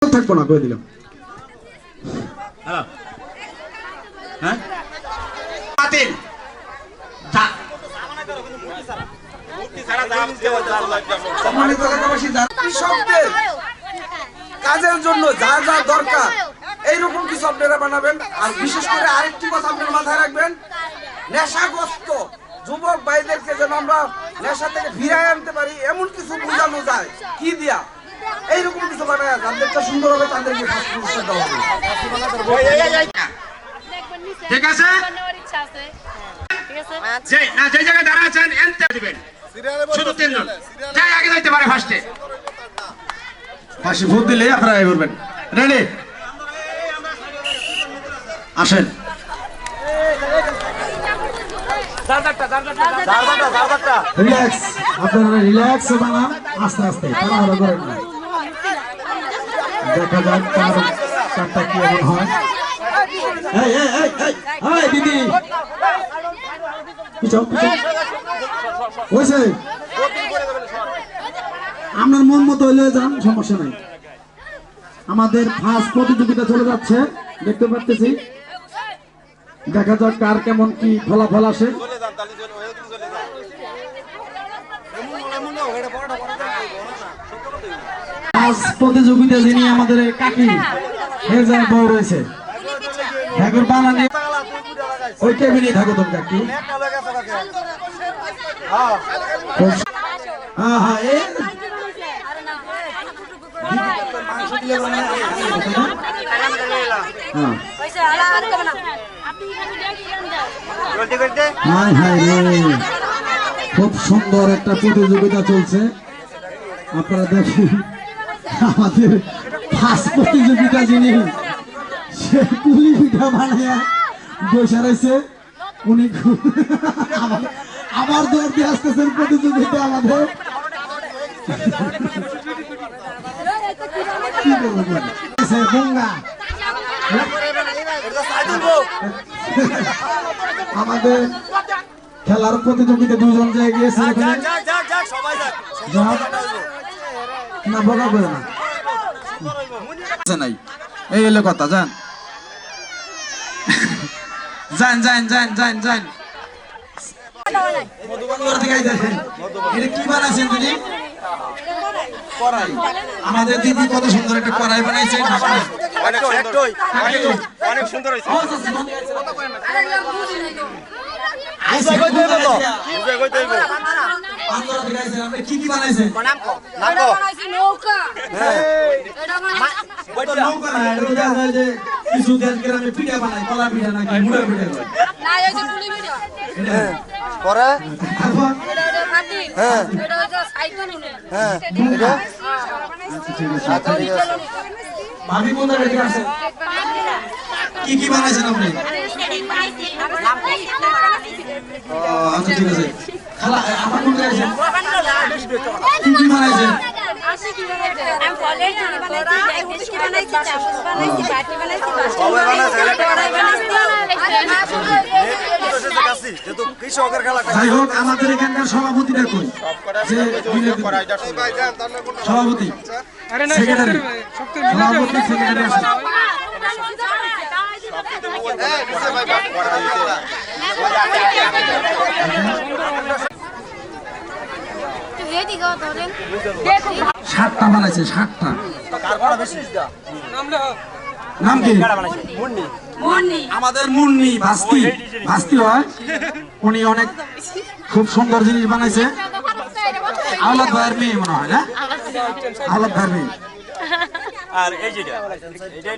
থাকবো না কই দিলাম। হ্যালো হ্যাঁ বাতিল কৃষকদের কাজের জন্য যা যা দরকার এইরকম কিছু আপনারা বানাবেন। আর বিশেষ করে আরেকটি কথা আপনারা মাথায় রাখবেন, নেশাগ্রস্ত যুবক ভাইদেরকে যেন আমরা নেশা থেকে ফিরাই আনতে পারি এমন কিছু বোঝানো যায় কি দিয়া এইরকম কিছু বানায় যাদেরটা সুন্দর হবে তাদেরকে পুরস্কার দেওয়া হবে। ঠিক আছে যে জায়গায় দাঁড়া আছেন এনতে দিবেন শুধু তিনজন যাই আগে যাইতে পারে ফার্স্টে ফাঁসি ভোট দিলে আপনারা এ করবেন। রেডি আসেন। রিল্যাক্স, আপনারা রিল্যাক্স বানান, আস্তে আস্তে তাড়াহুড়ো করেন না। দেখা যাক কারটা কি এমন হয়। এই এই এই এই দিদি পিছাও পিছাও হয়েছে। আপনার মন মতো হইলে যান, সমস্যা নাই। আমাদের ফার্স্ট প্রতিযোগিতা চলে যাচ্ছে, দেখতে পাচ্ছি। দেখা যাক কার কেমন কি ফলাফল আসে। প্রতিযোগিতা যিনি আমাদের কাকি হেজার বউ রয়েছে, ঠাকুর বানানি ওই টেবিলে থাকো তুমি কাকি। হ্যাঁ হ্যাঁ এই খুব সুন্দর একটা প্রতিযোগিতা চলছে। আপনারা দেখেন আমাদের ফার্স্ট প্রতিযোগিতা যিনি সে পুলি পিঠা বানাইয়া বসে রয়েছে, উনি আবার দৌড় দিয়ে আসতেছেন প্রতিযোগিতা আমাদের। আমাদের খেলার প্রতিযোগিতা দুজন জায়গায় গিয়েছে না, বকা করে না নাই, এই হলো কথা। যান যান যান যান যান যান। কি বানাইছেন দিদি? কড়াই। আমাদের দিদি কত সুন্দর একটা কড়াই বানাইছে, অনেক সুন্দর হয়েছে। কি কি বানাইছে? কিছু দেশ গ্রামে পিঠা বানায়, কলা পিঠা নাকি মুড়া পিঠা ভাবি কোন আছে? কি কি বানাইছেন আপনি? আচ্ছা ঠিক আছে। খালা আমার কোন আছে? কি কি বানাইছেন? যাই হোক, আমাদের এখানকার সভাপতিটা কই? সভাপতি সেক্রেটারি, সভাপতি সেক্রেটারি আছে। সাতটা বানাইছে, সাতটা। নাম কি? আমাদের মুন্নি ভাস্তি, ভাস্তি হয় উনি। অনেক খুব সুন্দর জিনিস বানাইছে। আওলাদ ভাইয়ের মেয়ে মনে হয় না? আওলাদ ভাইয়ের মেয়ে। আর এই যেটা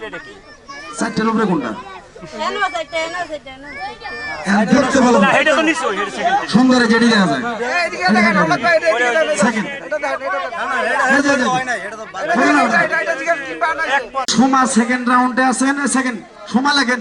এটা কি? চারটের উপরে কোনটা? সুন্দর যেটি দেখা যায়। সোমা সেকেন্ড রাউন্ডে আছেন। সেকেন্ড সোমা লেখেন।